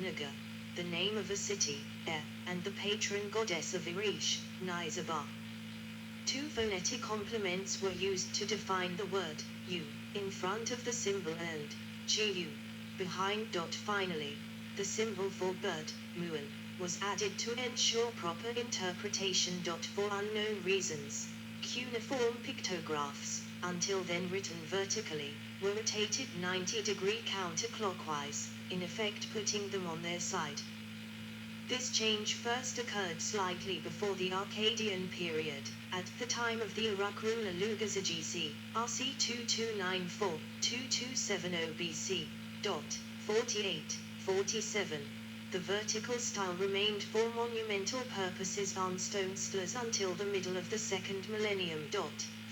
Naga, the name of a city, and the patron goddess of Irish, Nizaba. Two phonetic complements were used to define the word U in front of the symbol and GU behind. Finally, the symbol for bird, muan, was added to ensure proper interpretation. For unknown reasons, cuneiform pictographs, until then written vertically, were rotated 90-degree counterclockwise, in effect putting them on their side. This change first occurred slightly before the Arcadian period, at the time of the Uruk ruler Lugazagisi, RC 2294-2270 BC. 48-47. The vertical style remained for monumental purposes on stone steles until the middle of the second millennium.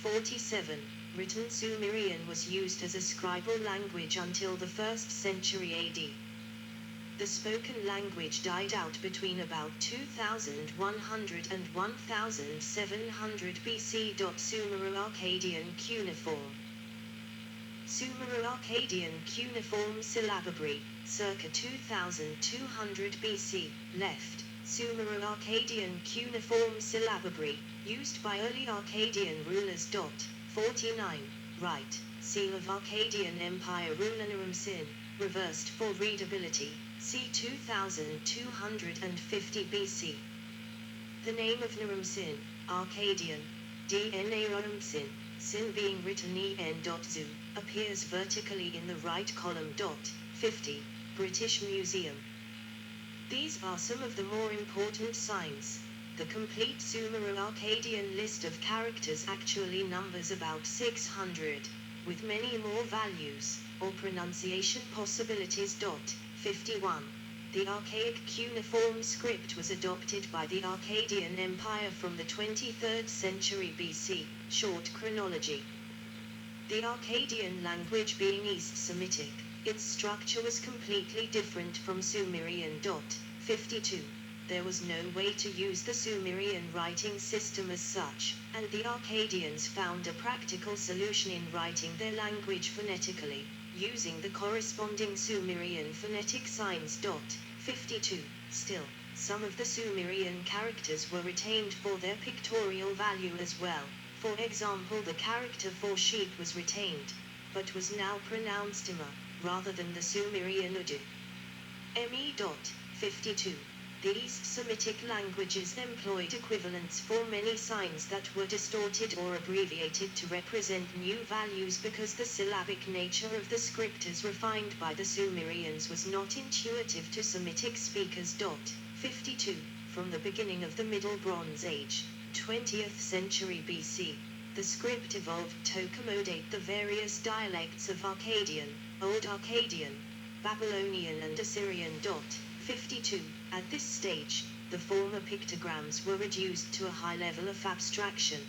47. Written Sumerian was used as a scribal language until the 1st century AD. The spoken language died out between about 2100 and 1700 BC. Sumero-Akkadian cuneiform. Sumero-Akkadian cuneiform syllabary, circa 2200 BC, left. Sumero-Akkadian cuneiform syllabary, used by early Akkadian rulers. 49. Right. Seal of Akkadian Empire ruler Naram-Sin, reversed for readability, c. 2250 BC. The name of Naram-Sin, Akkadian, DNA Naram-Sin, Sin being written en.zu, appears vertically in the right column. 50. British Museum. These are some of the more important signs. The complete Sumero-Akkadian list of characters actually numbers about 600, with many more values, or pronunciation possibilities. 51. The archaic cuneiform script was adopted by the Akkadian Empire from the 23rd century BC. Short chronology. The Akkadian language being East Semitic, its structure was completely different from Sumerian. 52. There was no way to use the Sumerian writing system as such, and the Akkadians found a practical solution in writing their language phonetically, using the corresponding Sumerian phonetic signs. 52. Still, some of the Sumerian characters were retained for their pictorial value as well. For example, the character for sheep was retained, but was now pronounced ima, rather than the Sumerian udu. Me. 52. The East Semitic languages employed equivalents for many signs that were distorted or abbreviated to represent new values because the syllabic nature of the script as refined by the Sumerians was not intuitive to Semitic speakers. 52. From the beginning of the Middle Bronze Age, 20th century BC, the script evolved to accommodate the various dialects of Akkadian, Old Akkadian, Babylonian and Assyrian. 52. At this stage, the former pictograms were reduced to a high level of abstraction,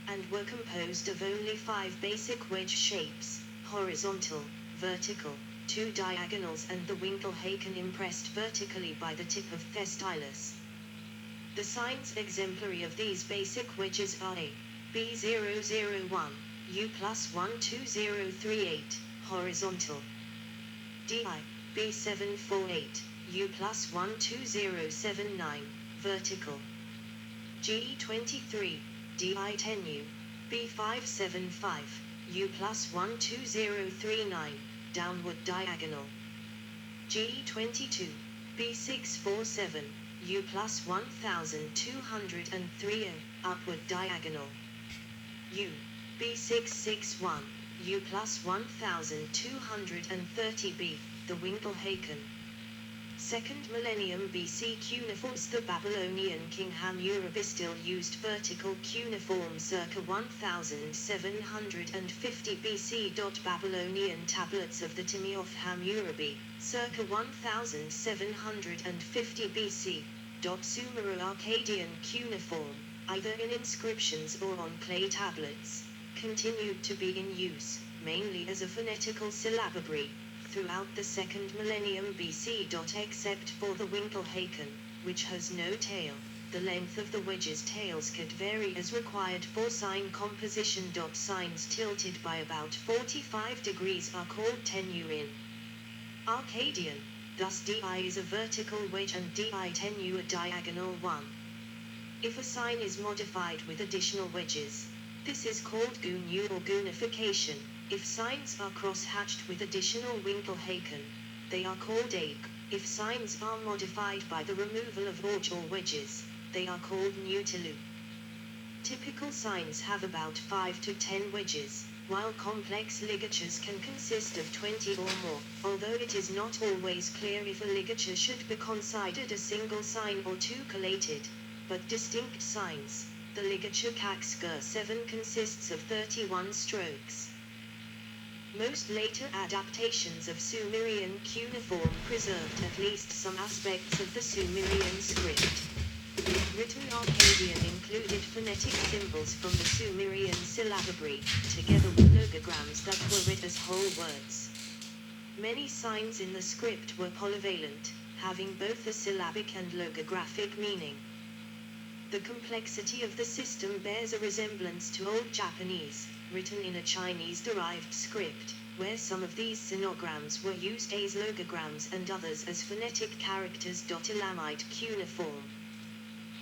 and were composed of only 5 basic wedge shapes, horizontal, vertical, 2 diagonals and the Winkelhaken impressed vertically by the tip of the stylus. The signs exemplary of these basic wedges are A, B001, U+12038, horizontal, DI, B748, U+12079, vertical, G23, DI10U, B575, U+12039, downward diagonal, G22, B647, U+1203, upward diagonal, U, B661, U+1230B, the Winkelhaken. 2nd millennium BC cuneiforms. The Babylonian king Hammurabi still used vertical cuneiform circa 1750 BC. Babylonian tablets of the Tomb of Hammurabi, circa 1750 BC. Sumero-Akkadian cuneiform, either in inscriptions or on clay tablets, continued to be in use, mainly as a phonetical syllabary, throughout the 2nd millennium BC. Except for the Winkelhaken, which has no tail, the length of the wedge's tails could vary as required for sign composition. Signs tilted by about 45 degrees are called tenuin. Akkadian, thus di is a vertical wedge and di10u a diagonal one. If a sign is modified with additional wedges, this is called Gunyu or Gunification. If signs are cross-hatched with additional Winkelhaken, they are called Ag. If signs are modified by the removal of Orge or wedges, they are called Nutilu. Typical signs have about 5 to 10 wedges, while complex ligatures can consist of 20 or more, although it is not always clear if a ligature should be considered a single sign or two collated, but distinct signs. The ligature Kaksker 7 consists of 31 strokes. Most later adaptations of Sumerian cuneiform preserved at least some aspects of the Sumerian script. Written Akkadian included phonetic symbols from the Sumerian syllabary, together with logograms that were read as whole words. Many signs in the script were polyvalent, having both a syllabic and logographic meaning. The complexity of the system bears a resemblance to Old Japanese, written in a Chinese-derived script, where some of these sinograms were used as logograms and others as phonetic characters. Elamite cuneiform.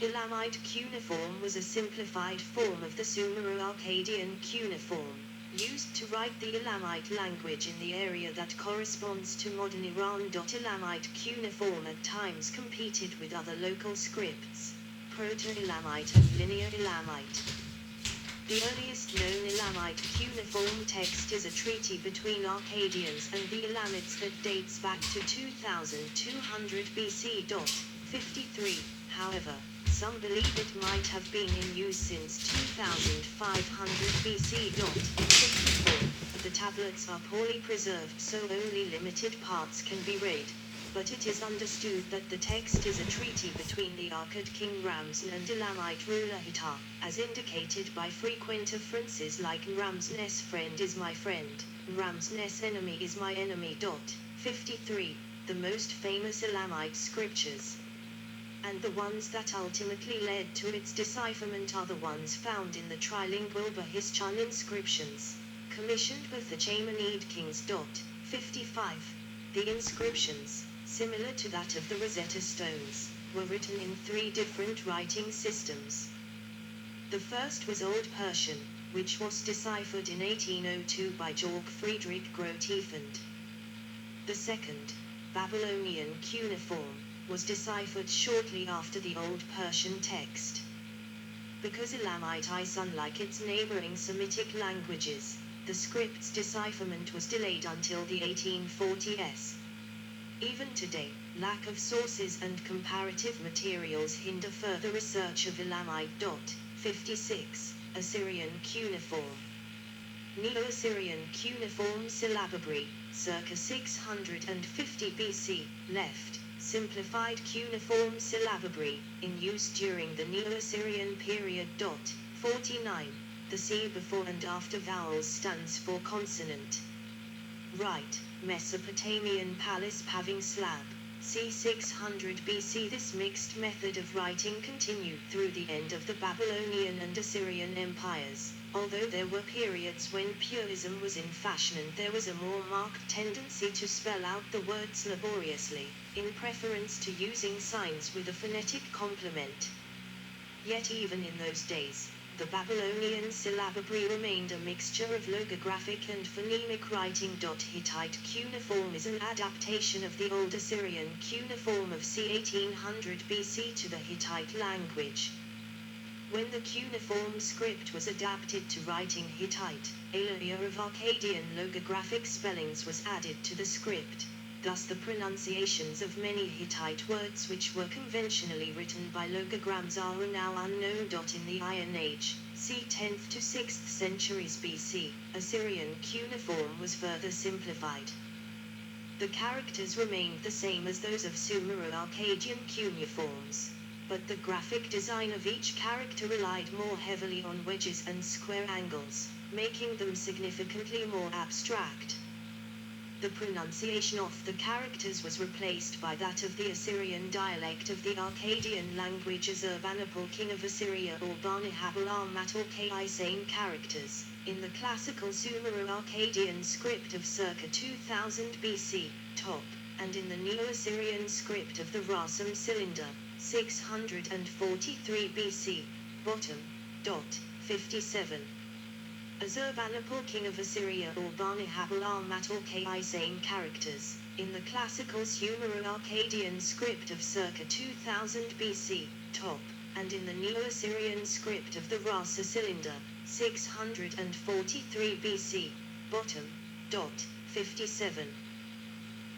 Elamite cuneiform was a simplified form of the Sumero-Akkadian cuneiform, used to write the Elamite language in the area that corresponds to modern Iran. Elamite cuneiform at times competed with other local scripts, Proto-Elamite and Linear Elamite. The earliest known Elamite cuneiform text is a treaty between Akkadians and the Elamites that dates back to 2200 BC. 53, however, some believe it might have been in use since 2500 BC. 54. The tablets are poorly preserved, so only limited parts can be read, but it is understood that the text is a treaty between the Akkad king Ramses and Elamite ruler Hittah, as indicated by frequent phrases like Ramses' friend is my friend, Ramses' enemy is my enemy. 53. The most famous Elamite scriptures, and the ones that ultimately led to its decipherment, are the ones found in the trilingual Bahishchan inscriptions, commissioned with the Chaemenid kings. 55. The inscriptions, similar to that of the Rosetta Stones, were written in 3 different writing systems. The first was Old Persian, which was deciphered in 1802 by Georg Friedrich Grotefend. The second, Babylonian cuneiform, was deciphered shortly after the Old Persian text. Because Elamite is unlike its neighboring Semitic languages, the script's decipherment was delayed until the 1840s. Even today, lack of sources and comparative materials hinder further research of Elamite. 56. Assyrian cuneiform. Neo-Assyrian cuneiform syllabary, circa 650 BC, left. Simplified cuneiform syllabary, in use during the Neo-Assyrian period. 49. The C before and after vowels stands for consonant. Right, Mesopotamian palace paving slab, c. 600 BC. This mixed method of writing continued through the end of the Babylonian and Assyrian empires. Although there were periods when purism was in fashion and there was a more marked tendency to spell out the words laboriously, in preference to using signs with a phonetic complement. Yet even in those days, the Babylonian syllabary remained a mixture of logographic and phonemic writing. Hittite cuneiform is an adaptation of the Old Assyrian cuneiform of c. 1800 BC to the Hittite language. When the cuneiform script was adapted to writing Hittite, a layer of Akkadian logographic spellings was added to the script. Thus the pronunciations of many Hittite words which were conventionally written by logograms are now unknown. In the Iron Age, c. 10th to 6th centuries BC, Assyrian cuneiform was further simplified. The characters remained the same as those of Sumero-Akkadian cuneiforms, but the graphic design of each character relied more heavily on wedges and square angles, making them significantly more abstract. The pronunciation of the characters was replaced by that of the Assyrian dialect of the Akkadian language as Urbanipal, king of Assyria, or Barnihabal Armat or Ki, same characters, in the classical Sumero-Akkadian script of circa 2000 BC, top. and in the Neo-Assyrian script of the Rasam cylinder, 643 BC, bottom, dot, 57. Azurbanipal, king of Assyria, or Bani-Habal al-Matul Ki same characters, in the classical Sumero-Akkadian script of circa 2000 BC, top, and in the Neo-Assyrian script of the Rasa cylinder, 643 BC, bottom, dot, 57.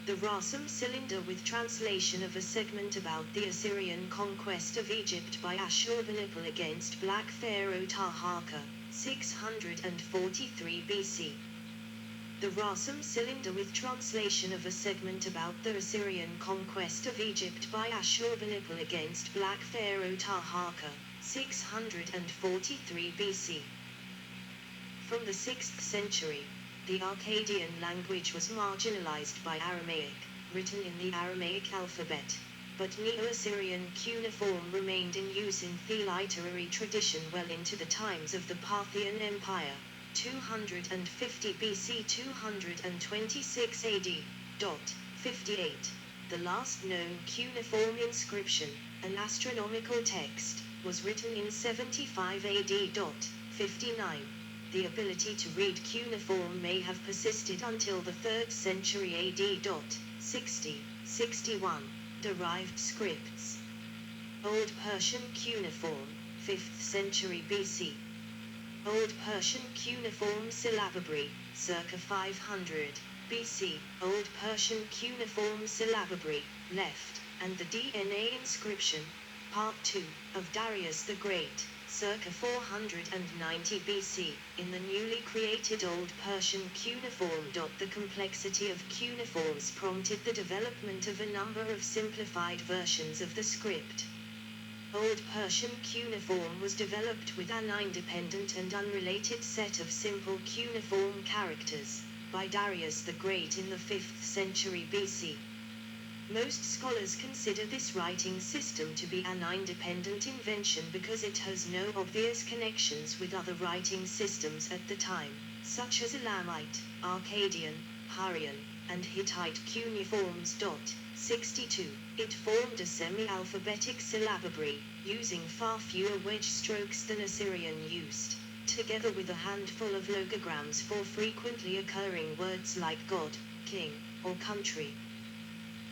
The Rasam cylinder with translation of a segment about the Assyrian conquest of Egypt by Ashurbanipal against Black Pharaoh Taharqa, 643 BC. The Rasam cylinder with translation of a segment about the Assyrian conquest of Egypt by Ashurbanipal against Black Pharaoh Taharqa, 643 BC. From the 6th century, the Akkadian language was marginalized by Aramaic, written in the Aramaic alphabet, but Neo-Assyrian cuneiform remained in use in the literary tradition well into the times of the Parthian Empire, 250 BC 226 AD. 58. The last known cuneiform inscription, an astronomical text, was written in 75 AD. 59. The ability to read cuneiform may have persisted until the 3rd century AD. 60. 61. Derived scripts. Old Persian cuneiform, 5th century BC. Old Persian cuneiform syllabary, circa 500 BC. Old Persian cuneiform syllabary, left, and the DNA inscription, Part 2, of Darius the Great, circa 490 BC, in the newly created Old Persian cuneiform. The complexity of cuneiforms prompted the development of a number of simplified versions of the script. Old Persian cuneiform was developed with an independent and unrelated set of simple cuneiform characters, by Darius the Great in the 5th century BC. Most scholars consider this writing system to be an independent invention because it has no obvious connections with other writing systems at the time, such as Elamite, Akkadian, Hurrian, and Hittite cuneiforms. 62. It formed a semi-alphabetic syllabary, using far fewer wedge strokes than Assyrian used, together with a handful of logograms for frequently occurring words like God, king, or country.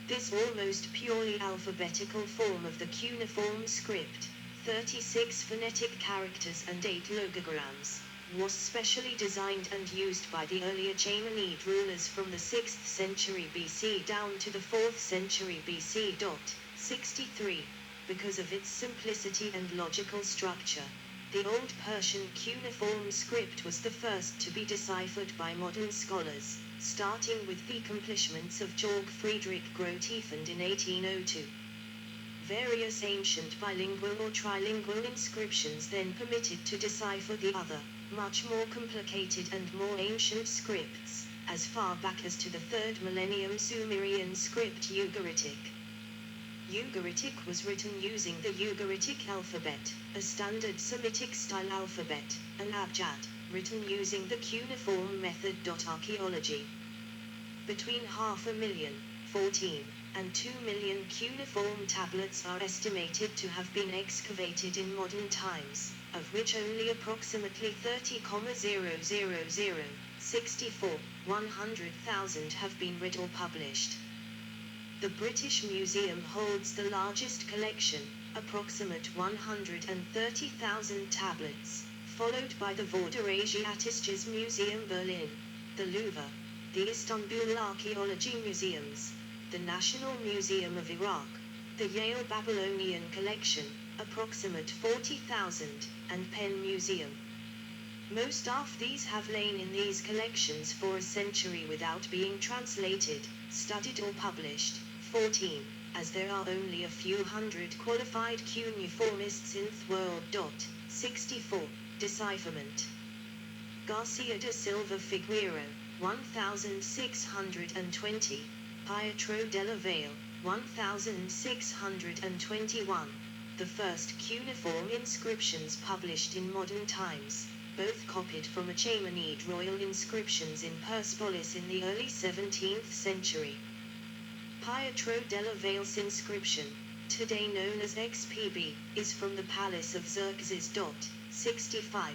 This almost purely alphabetical form of the cuneiform script, 36 phonetic characters and 8 logograms, was specially designed and used by the earlier Achaemenid rulers from the 6th century BC down to the 4th century BC. 63. Because of its simplicity and logical structure, the Old Persian cuneiform script was the first to be deciphered by modern scholars, starting with the accomplishments of Georg Friedrich Grotefend in 1802. Various ancient bilingual or trilingual inscriptions then permitted to decipher the other, much more complicated and more ancient scripts, as far back as to the 3rd millennium Sumerian script Ugaritic. Ugaritic was written using the Ugaritic alphabet, a standard Semitic-style alphabet, and abjad, written using the cuneiform method. Archaeology. Between 500,000, 14, and 2 million cuneiform tablets are estimated to have been excavated in modern times, of which only approximately 30,000, 64, 100,000 have been read or published. The British Museum holds the largest collection, approximate 130,000 tablets, followed by the Vorderasiatisches Museum Berlin, the Louvre, the Istanbul Archaeology Museums, the National Museum of Iraq, the Yale Babylonian Collection, approximate 40,000, and Penn Museum. Most of these have lain in these collections for a century without being translated, studied or published. 14. As there are only a few hundred qualified cuneiformists in the world. 64. Decipherment. Garcia da Silva Figueiro, 1620. Pietro della Valle, 1621. The first cuneiform inscriptions published in modern times, both copied from Achaemenid royal inscriptions in Persepolis in the early 17th century. Pietro della Vale's inscription, today known as XPB, is from the palace of Xerxes. 65.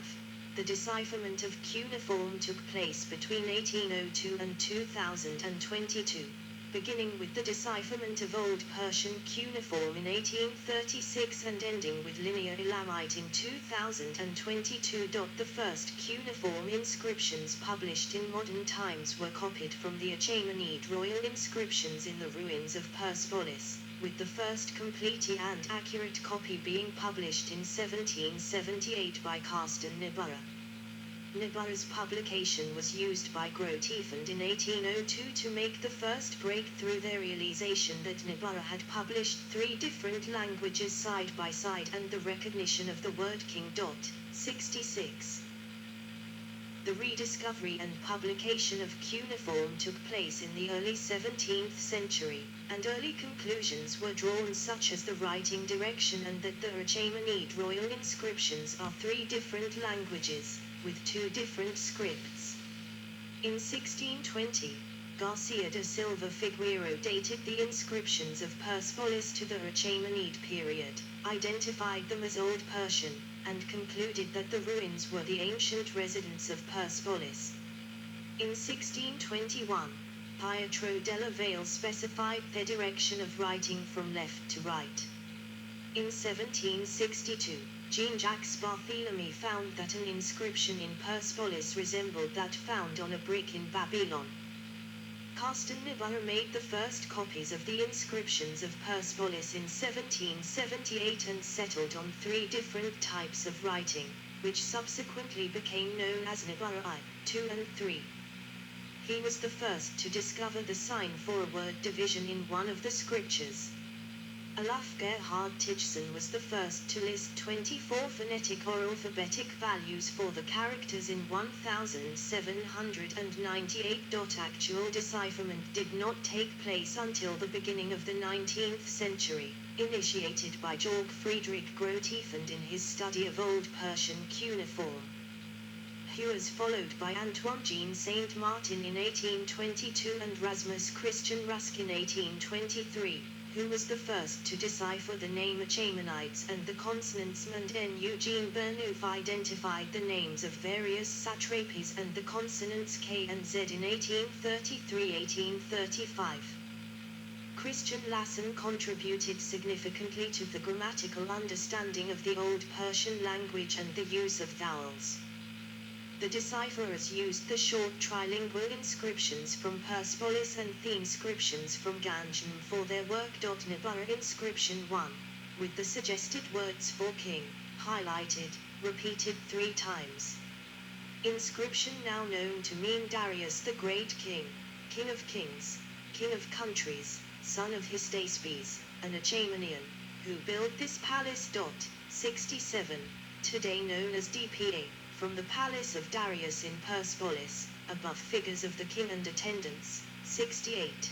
The decipherment of cuneiform took place between 1802 and 2022, beginning with the decipherment of Old Persian cuneiform in 1836 and ending with Linear Elamite in 2022. The first cuneiform inscriptions published in modern times were copied from the Achaemenid royal inscriptions in the ruins of Persepolis, with the first complete and accurate copy being published in 1778 by Carsten Niebuhr. Niebuhr's publication was used by Cuneiform in 1802 to make the first breakthrough, the realization that Niebuhr had published 3 different languages side by side, and the recognition of the word king. 66. The rediscovery and publication of cuneiform took place in the early 17th century, and early conclusions were drawn, such as the writing direction and that the Achaemenid royal inscriptions are 3 different languages, with 2 different scripts. In 1620, Garcia de Silva Figueiro dated the inscriptions of Persepolis to the Achaemenid period, identified them as Old Persian, and concluded that the ruins were the ancient residence of Persepolis. In 1621, Pietro della Vale specified the direction of writing from left to right. In 1762, Jean-Jacques Barthélemy found that an inscription in Persepolis resembled that found on a brick in Babylon. Carsten Niebuhr made the first copies of the inscriptions of Persepolis in 1778 and settled on 3 different types of writing, which subsequently became known as Niebuhr I, II and III. He was the first to discover the sign for a word division in one of the scriptures. Olaf Gerhard Tijssen was the first to list 24 phonetic or alphabetic values for the characters in 1798. Actual decipherment did not take place until the beginning of the 19th century, initiated by Georg Friedrich Cuneiform in his study of Old Persian cuneiform. He was followed by Antoine Jean Saint-Martin in 1822 and Rasmus Christian Rusk in 1823. Who was the first to decipher the name Achaemenides and the consonants M and N. Eugene Bernouf identified the names of various satrapies and the consonants K and Z in 1833-1835. Christian Lassen contributed significantly to the grammatical understanding of the Old Persian language and the use of vowels. The decipherers used the short trilingual inscriptions from Persepolis and the inscriptions from Ganjam for their work. Niebuhr inscription 1, with the suggested words for king, highlighted, repeated 3 times. Inscription now known to mean Darius the Great King, King of Kings, King of Countries, son of Hystaspes, an Achaemenian, who built this palace. 67, today known as DPA. From the palace of Darius in Persepolis, above figures of the king and attendants. 68.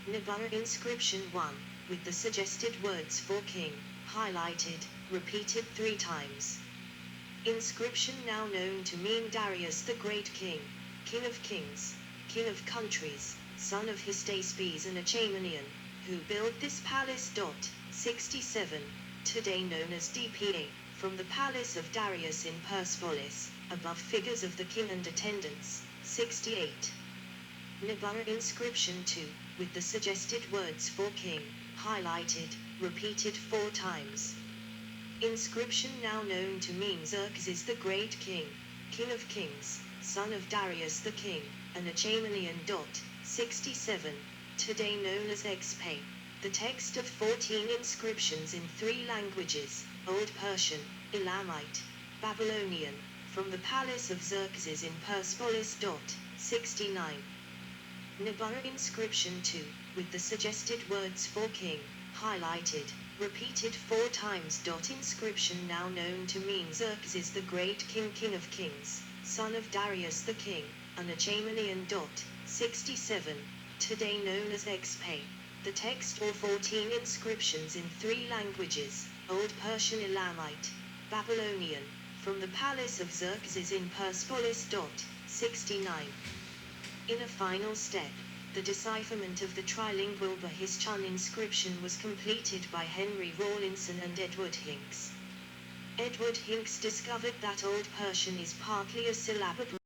Niebuhr inscription 1, with the suggested words for king, highlighted, repeated 3 times. Inscription now known to mean Darius the Great King, King of Kings, King of Countries, son of Hystaspes an Achaemenian, who built this palace. 67, today known as DPA. From the palace of Darius in Persepolis, above figures of the king and attendants. 68. Niebuhr inscription 2, with the suggested words for king, highlighted, repeated 4 times. Inscription now known to mean Xerxes the Great King, King of Kings, son of Darius the King, an Achaemenian. 67, today known as XP. The text of 14 inscriptions in 3 languages, Old Persian, Elamite, Babylonian, from the palace of Xerxes in Persepolis. 69. Niebuhr inscription 2, with the suggested words for king, highlighted, repeated 4 times. Inscription now known to mean Xerxes the Great King, King of Kings, son of Darius the King, an Achaemenian. 67, today known as XP. The text or 14 inscriptions in 3 languages, Old Persian, Elamite, Babylonian, from the palace of Xerxes in Persepolis. 69. In a final step, The decipherment of the trilingual Bahis-Chun inscription was completed by Henry Rawlinson and Edward Hincks. Edward Hincks discovered that Old Persian is partly a syllabable